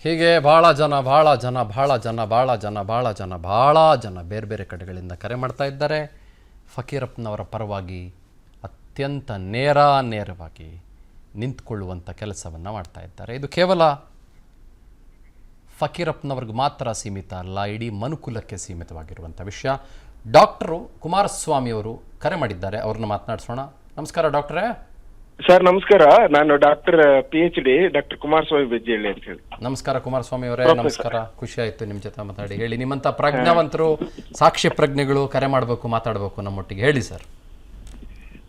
ಹೀಗೆ ಭಾಳ ಜನ ಬೇರೆ ಬೇರೆ ಕಡೆಗಳಿಂದ ಕರೆ ಮಾಡ್ತಾ ಇದ್ದಾರೆ. ಫಕೀರಪ್ಪನವರ ಪರವಾಗಿ ಅತ್ಯಂತ ನೇರವಾಗಿ ನಿಂತ್ಕೊಳ್ಳುವಂಥ ಕೆಲಸವನ್ನು ಮಾಡ್ತಾ ಇದ್ದಾರೆ. ಇದು ಕೇವಲ ಫಕೀರಪ್ಪನವ್ರಿಗೆ ಮಾತ್ರ ಸೀಮಿತ ಅಲ್ಲ, ಇಡೀ ಮನುಕುಲಕ್ಕೆ ಸೀಮಿತವಾಗಿರುವಂಥ ವಿಷಯ. ಡಾಕ್ಟರು ಕುಮಾರಸ್ವಾಮಿಯವರು ಕರೆ ಮಾಡಿದ್ದಾರೆ, ಅವ್ರನ್ನ ಮಾತನಾಡಿಸೋಣ. ನಮಸ್ಕಾರ ಡಾಕ್ಟ್ರೇ. ಸರ್ ನಮಸ್ಕಾರ, ನಾನು ಡಾಕ್ಟರ್ PhD ಡಾಕ್ಟರ್ ಕುಮಾರಸ್ವಾಮಿ ಬೆಜ್ಜಿಹಳ್ಳಿ ಅಂತ ಹೇಳಿ. ನಮಸ್ಕಾರ ಕುಮಾರಸ್ವಾಮಿ ಅವರೇ, ನಮಸ್ಕಾರ. ಖುಷಿ ಆಯ್ತು ನಿಮ್ಮ ಜೊತೆ ಮಾತಾಡಿ. ಹೇಳಿ, ನಿಮ್ಮಂತ ಪ್ರಜ್ಞಾವಂತರು, ಸಾಕ್ಷ್ಯ ಪ್ರಜ್ಞೆಗಳು ಕರೆ ಮಾಡಬೇಕು, ಮಾತಾಡಬೇಕು ನಮ್ಮೊಟ್ಟಿಗೆ. ಹೇಳಿ ಸರ್.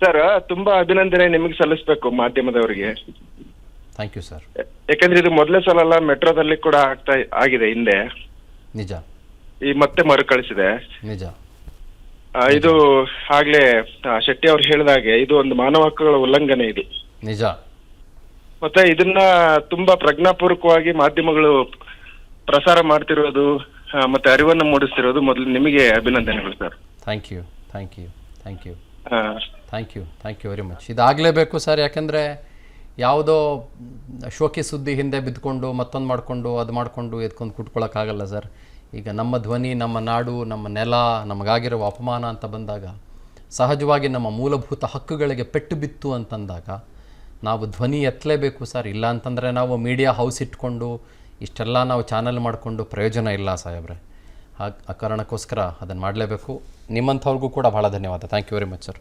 ಸರ್ ತುಂಬಾ ಅಭಿನಂದನೆ ನಿಮಗೆ ಸಲ್ಲಿಸಬೇಕು ಮಾಧ್ಯಮದವರಿಗೆ. Thank you sir. ಯಾಕಂದ್ರೆ ಇದು ಮೊದಲೇ ಸಲ ಅಲ್ಲ, ಮೆಟ್ರೋದಲ್ಲಿ ಕೂಡ ಆಗಿದೆ ಹಿಂದೆ. ನಿಜ. ಈ ಮತ್ತೆ ಮರುಕಳಿಸಿದೆ. ನಿಜ. ಇದು ಆಗ್ಲೇ ಶೆಟ್ಟಿ ಅವ್ರು ಹೇಳಿದಾಗೆ ಇದು ಒಂದು ಮಾನವ ಹಕ್ಕುಗಳ ಉಲ್ಲಂಘನೆ ಇದು. ನಿಜ. ಮತ್ತೆ ಇದನ್ನ ತುಂಬಾ ಪ್ರಜ್ಞಾಪೂರ್ವಕವಾಗಿ ಮಾಧ್ಯಮಗಳು ಪ್ರಸಾರ ಮಾಡ್ತಿರೋದು ಮತ್ತೆ ಅರಿವನ್ನು ಮೂಡಿಸ್ತಿರೋದು ಮೊದಲು ನಿಮಗೆ ಅಭಿನಂದನೆಗಳು sir. Thank you very much. ಇದಾಗಲೇಬೇಕು ಸರ್, ಯಾಕೆಂದರೆ ಯಾವುದೋ ಶೋಕಿ ಸುದ್ದಿ ಹಿಂದೆ ಬಿದ್ದುಕೊಂಡು ಮತ್ತೊಂದು ಮಾಡಿಕೊಂಡು ಅದು ಮಾಡಿಕೊಂಡು ಎದ್ಕೊಂಡು ಕುಟ್ಕೊಳ್ಳೋಕ್ಕಾಗಲ್ಲ ಸರ್. ಈಗ ನಮ್ಮ ಧ್ವನಿ, ನಮ್ಮ ನಾಡು, ನಮ್ಮ ನೆಲ, ನಮಗಾಗಿರುವ ಅಪಮಾನ ಅಂತ ಬಂದಾಗ, ಸಹಜವಾಗಿ ನಮ್ಮ ಮೂಲಭೂತ ಹಕ್ಕುಗಳಿಗೆ ಪೆಟ್ಟು ಬಿತ್ತು ಅಂತಂದಾಗ ನಾವು ಧ್ವನಿ ಎತ್ತಲೇಬೇಕು ಸರ್. ಇಲ್ಲ ಅಂತಂದರೆ ನಾವು ಮೀಡಿಯಾ ಹೌಸ್ ಇಟ್ಕೊಂಡು ಇಷ್ಟೆಲ್ಲ ನಾವು ಚಾನಲ್ ಮಾಡಿಕೊಂಡು ಪ್ರಯೋಜನ ಇಲ್ಲ ಸಾಹೇಬ್ರೆ. ಆ ಕಾರಣಕ್ಕೋಸ್ಕರ ಅದನ್ನು ಮಾಡಲೇಬೇಕು. ನಿಮ್ಮಂಥವ್ರಿಗೂ ಕೂಡ ಭಾಳ ಧನ್ಯವಾದ. Thank you very much sir.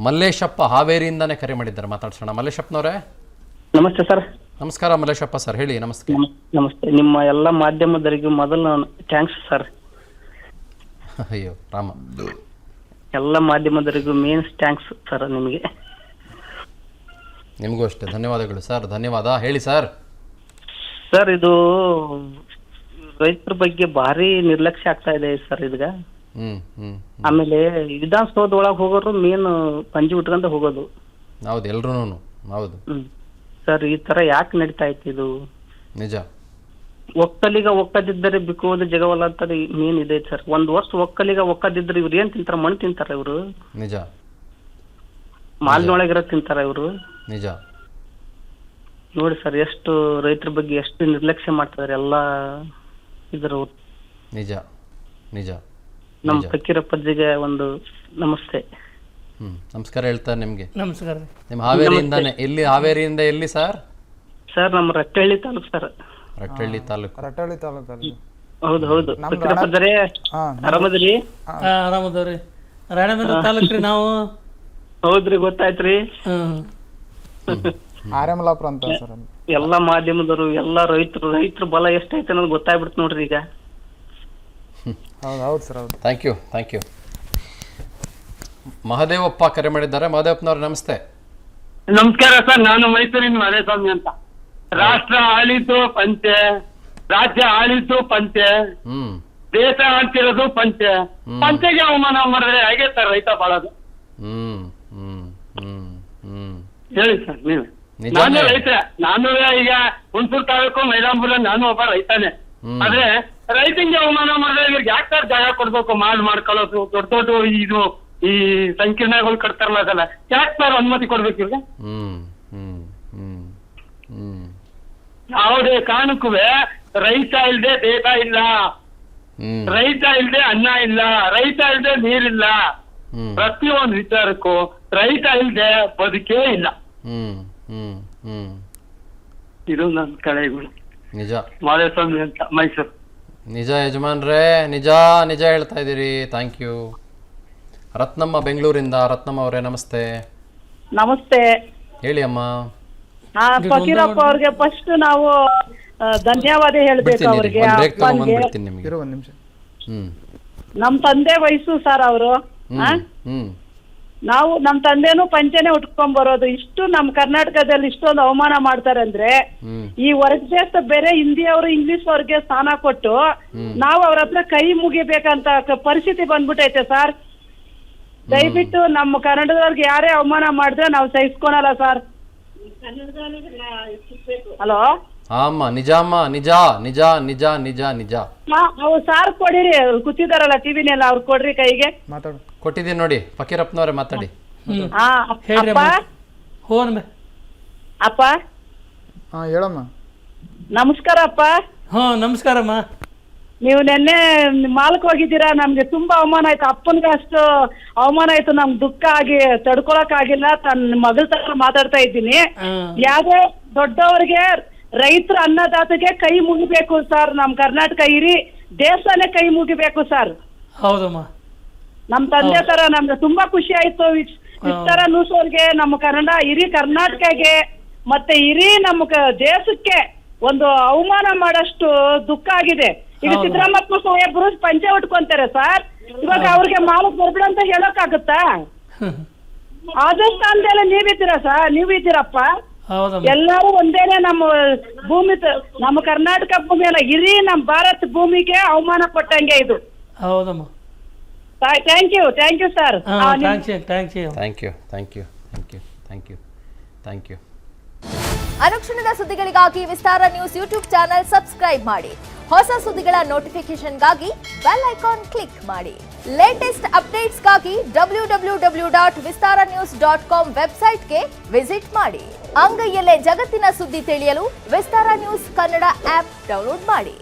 Malleshappa ಹಾವೇರಿಯಿಂದನೇ ಕರೆ ಮಾಡಿದ್ದಾರೆ, ಮಾತಾಡ್ಸೋಣ. ಮಲ್ಲೇಶಪ್ಪನವರೇ ನಮಸ್ತೆ ಸರ್. ನಮಸ್ಕಾರ ಮಲ್ಲೇಶಪ್ಪ ಸರ್, ಹೇಳಿ. ನಮಸ್ತೆ. ನಮಸ್ತೆ. ನಿಮ್ಮ ಎಲ್ಲ ಮಾಧ್ಯಮದವರಿಗೂ ಮೊದಲು ಥ್ಯಾಂಕ್ಸ್ ಸರ್. ಅಯ್ಯೋ ರಾಮ. ಎಲ್ಲ ಮಾಧ್ಯಮದವರಿಗೂ ಮೇನ್ ಥ್ಯಾಂಕ್ಸ್ ಸರ್. ನಿಮಗೂ ಅಷ್ಟೇ ಧನ್ಯವಾದಗಳು ಸರ್. ಧನ್ಯವಾದ. ಹೇಳಿ ಸರ್. ಸರ್, ಇದು ರೈತರ ಬಗ್ಗೆ ಭಾರಿ ನಿರ್ಲಕ್ಷ್ಯ ಆಗ್ತಾ ಇದೆ ಸರ್ ಇದೀಗ. ಆಮೇಲೆ ವಿಧಾನಸೌಧ ಒಳಗೆ ಹೋಗೋರು ಮೇನ್ ಪಂಜಿ ಉಟ್ಕೊಂಡ ಹೋಗೋದು. ಹೌದು, ಎಲ್ರೂ. ಹೌದು ಸರ್, ಈ ತರ ಯಾಕೆ ನಡೀತಾ ಇತ್ತು ಇದು? ನಿಜ. ಒಕ್ಕಲಿಗ ಒಕ್ಕದಿದ್ದರೆ ಬಿಕ್ಕುವುದು ಜಗವಲ್ಲ ಅಂತ ಮೇನ್ ಇದೆ ಸರ್. ಒಂದ್ ವರ್ಷ ಒಕ್ಕಲಿಗ ಒಕ್ಕದಿದ್ರೆ ಇವ್ರು ಏನ್ ತಿಂತಾರ? ಮಣ್ಣು ತಿಂತಾರ ಇವ್ರು. ನಿಜ. ಮಾಲಿನೊಳಗಿರೋ ತಿಂತಾರ ಇವ್ರು. ನಿಜ. ನೋಡಿ ಸರ್, ಎಷ್ಟು ರೈತರ ಬಗ್ಗೆ ಎಷ್ಟು ನಿರ್ಲಕ್ಷ್ಯ ಮಾಡ್ತಾರೆ ಎಲ್ಲ ಇದ್ರ. ನಿಜ. ನಮ್ಮ ಫಕೀರಪ್ಪಜ್ಜಿಗೆ ಒಂದು ನಮಸ್ತೆ. ನಮಸ್ಕಾರ ಹೇಳ್ತಾರೆ ನಿಮ್ಗೆ. ನಮಸ್ಕಾರ. ನಿಮ್ಮ ಹಾವೇರಿಯಿಂದಾನೆ. ಹಾವೇರಿಯಿಂದ ಎಲ್ಲಿ ಸರ್? ಸರ್, ನಮ್ಮ ರಟ್ಟಹಳ್ಳಿ ತಾಲೂಕು ಸರ್. ರಟ್ಟಹಳ್ಳಿ ತಾಲೂಕು. ಹೌದು. ಫಕೀರಪ್ಪಜ್ಜರೇ ಆರಾಮದ್ರಿ? ಆರಾಮದವ್ರಿ. ರಾಣೇಬೆನ್ನೂರು ತಾಲೂಕ್ರಿ ನಾವು. ಹೌದ್ರಿ, ಗೊತ್ತಾಯ್ತ್ರಿ. ಆರ್ಯಮಲಾಪುರ ಅಂತ ಸರ್. ಎಲ್ಲಾ ಮಾಧ್ಯಮದವರು, ಎಲ್ಲಾ ರೈತರು ಬಲ ಎಷ್ಟೈತೆ ಅನ್ನೋದು ಗೊತ್ತಾಗ್ಬಿಡ್ತು ನೋಡ್ರಿ ಈಗ. ಹೌದು ಸರ್. ಹೌದು. Thank you. ಮಹದೇವಪ್ಪ ಕರೆ ಮಾಡಿದ್ದಾರೆ. ಮಹದೇವಪ್ಪನವ್ರು ನಮಸ್ತೆ. ನಮಸ್ಕಾರ ಸರ್, ನಾನು ಮೈಸೂರಿನ ಮಹದೇವಸ್ವಾಮಿ ಅಂತ. ರಾಷ್ಟ್ರ ಆಳಿತು ಪಂಚೆ, ರಾಜ್ಯ ಆಳಿತು ಪಂಚೆ, ದೇಶ ಆಳ್ತಿರೋದು ಪಂಚೆ. ಪಂಚೆಗೆ ಅವಮಾನ ಮಾಡಿದ್ರೆ ಹೇಗೆ ಸರ್ ರೈತ ಬಾಳೋದು? ಹೇಳಿ ಸರ್ ನೀವೇ. ನಾನು ರೈತ. ನಾನು ಈಗ ಹುಣಸೂರು ತಾಲೂಕು ಮೈಲಾಂಪುರ, ನಾನು ಒಬ್ಬ ರೈತನೇ. ಆದ್ರೆ ರೈತಂಗೆ ಅವಮಾನ ಮಾಡಿದ್ರೆ ಇವ್ರಿಗೆ ಯಾಕೆ ಸರ್ ಜಾಗ ಕೊಡ್ಬೇಕು? ಮಾಡ್ಕೊಳ್ಳೋದು ದೊಡ್ಡ ಇದು ಈ ಸಂಕೀರ್ಣಗಳು ಕಟ್ತಾರಲ್ಲ, ಅದೆಲ್ಲ ಯಾಕೆ ಸರ್ ಅನುಮತಿ ಕೊಡ್ಬೇಕು ಇವ್ರಿಗೆ? ಯಾವುದೇ ಕಾರಣಕ್ಕೂ ರೈತ ಇಲ್ದೆ ದೇಶ ಇಲ್ಲ, ರೈತ ಇಲ್ದೆ ಅನ್ನ ಇಲ್ಲ, ರೈತ ಇಲ್ದೆ ನೀರಿಲ್ಲ. ಪ್ರತಿಯೊಂದು ವಿಚಾರಕ್ಕೂ ರೈತ ಇಲ್ದೆ ಬದುಕೇ ಇಲ್ಲ. ಇದು ನನ್ನ ಕಳೆಗಳು. ನಿಜ. ಮಾದೇಸ್ವಾಮಿ ಅಂತ, ಮೈಸೂರು. ನಿಜ ಯಜಮಾನ್ರೇ, ನಿಜ ಹೇಳ್ತಾ ಇದ್ದೀರಿ. Thank you. ರತ್ನಮ್ಮ ಬೆಂಗಳೂರಿಂದ. ರತ್ನಮ್ಮ ಅವರೇ ನಮಸ್ತೆ. ನಮಸ್ತೆ. ಹೇಳಿ ಅಮ್ಮ. ಫಕೀರಪ್ಪ ಅವ್ರಿಗೆ ಫಸ್ಟ್ ನಾವು ಧನ್ಯವಾದ ಹೇಳ್ಬೇಕು ಅವ್ರಿಗೆ. ನಮ್ ತಂದೆ ವಯಸ್ಸು ಸರ್ ಅವರು. ನಾವು ನಮ್ ತಂದೆನೂ ಪಂಚೆನೆ ಉಟ್ಕೊಂಡ್ ಬರೋದು. ಇಷ್ಟು ನಮ್ ಕರ್ನಾಟಕದಲ್ಲಿ ಇಷ್ಟೊಂದು ಅವಮಾನ ಮಾಡ್ತಾರೆ ಅಂದ್ರೆ, ಈ ಹೊರಗ ದೇಶದ ಬೇರೆ ಹಿಂದಿಯವರು ಇಂಗ್ಲಿಷ್ ಅವ್ರಿಗೆ ಸ್ಥಾನ ಕೊಟ್ಟು ನಾವು ಅವ್ರ ಹತ್ರ ಕೈ ಮುಗಿಬೇಕಂತ ಪರಿಸ್ಥಿತಿ ಬಂದ್ಬಿಟ್ಟೈತೆ ಸರ್. ದಯವಿಟ್ಟು ನಮ್ಮ ಕನ್ನಡದವ್ರಿಗೆ ಯಾರೇ ಅವಮಾನ ಮಾಡಿದ್ರೆ ನಾವು ಸಹಿಸ್ಕೊಳಲ್ಲ ಸರ್. ಹಲೋ ಅಮ್ಮ. ನಿಜ ಅಮ್ಮ, ನಿಜ. ಅವ್ರು ಸಾರ್ ಕೊಡಿರಿ, ಕೂತಿದಾರಲ್ಲ ಟಿವಿನೆಲ್ಲ, ಅವ್ರು ಕೊಡ್ರಿ ಕೈಗೆ. ಕೊಟ್ಟಿದ್ದೀನಿ ನೋಡಿ. ಫಕೀರಪ್ಪನವರೇ ಮಾತಾಡಿ. ಅಪ್ಪ ಹೋನ್ ಅಪ್ಪ ಹೇಳಮ್ಮ. ನಮಸ್ಕಾರಪ್ಪ. ಹ್ಞೂ ನಮಸ್ಕಾರಮ್ಮ. ನೀವು ನೆನ್ನೆ ಮಾಲ್ಕ್ ಹೋಗಿದ್ದೀರಾ, ನಮ್ಗೆ ತುಂಬಾ ಅವಮಾನ ಆಯ್ತು. ಅಪ್ಪನ್ಗೆ ಅಷ್ಟು ಅವಮಾನ ಆಯ್ತು, ನಮ್ಗೆ ದುಃಖ ಆಗಿ ತಡ್ಕೊಳಕ್ ಆಗಿಲ್ಲ. ತನ್ನ ಮಗಳ ತರ ಮಾತಾಡ್ತಾ ಇದ್ದೀನಿ. ಯಾವ್ದೇ ದೊಡ್ಡವರಿಗೆ ರೈತರ ಅನ್ನದಾತಗೆ ಕೈ ಮುಗಿಬೇಕು ಸರ್. ನಮ್ ಕರ್ನಾಟಕ ಇಡೀ ದೇಶನೇ ಕೈ ಮುಗಿಬೇಕು ಸರ್. ಹೌದಮ್ಮ. ನಮ್ ತಂದೆ ತರ ನಮ್ಗೆ ತುಂಬಾ ಖುಷಿ ಆಯ್ತು. ವಿಸ್ತಾರ ನ್ಯೂಸ್ ಅವ್ರಿಗೆ, ನಮ್ಮ ಕನ್ನಡ ಇಡೀ ಕರ್ನಾಟಕಗೆ ಮತ್ತೆ ಇಡೀ ನಮ್ಮ ದೇಶಕ್ಕೆ ಒಂದು ಅವಮಾನ ಮಾಡಷ್ಟು ದುಃಖ ಆಗಿದೆ. ಈಗ ಸಿದ್ದರಾಮಯ್ಯ ಸಾಹೇಬ್ರು ಪಂಚೆ ಉಟ್ಕೊಂತಾರೆ ಸರ್. ಇವಾಗ ಅವ್ರಿಗೆ ಮಾಲಕ್ ಬರ್ಬಿಡ ಅಂತ ಹೇಳೋಕ್ಕಾಗುತ್ತಾ? ರಾಜಸ್ಥಾನದಲ್ಲ ನೀವಿದ್ದೀರಾ ಸರ್, ನೀವಿದ್ದೀರಪ್ಪ. ಎಲ್ಲರೂ ಒಂದೇನೆ. ನಮ್ಮ ಭೂಮಿ, ನಮ್ಮ ಕರ್ನಾಟಕ ಭೂಮಿ ಅಲ್ಲ, ಇಡೀ ನಮ್ಮ ಭಾರತ ಭೂಮಿಗೆ ಅವಮಾನ ಕೊಟ್ಟಂಗೆ ಇದು. ಹೌದಮ್ಮ. Thank you sir. Thank you. ಅನುಕ್ಷಣದ ಸುದ್ದಿಗಳಿಗಾಗಿ Vistara news YouTube channel subscribe ಮಾಡಿ. ಹೊಸ ಸುದ್ದಿಗಳ ನೋಟಿಫಿಕೇಶನ್ಗಾಗಿ ಬೆಲ್ ಐಕಾನ್ ಕ್ಲಿಕ್ ಮಾಡಿ. ಲೇಟೆಸ್ಟ್ ಅಪ್ಡೇಟ್ಸ್ಗಾಗಿ www.vistaranews.com ವೆಬ್ಸೈಟ್ಗೆ ವಿಸಿಟ್ ಮಾಡಿ. ಅಂಗೈಯಲ್ಲೇ ಜಗತ್ತಿನ ಸುದ್ದಿ ತಿಳಿಯಲು Vistara news Kannada app download ಮಾಡಿ.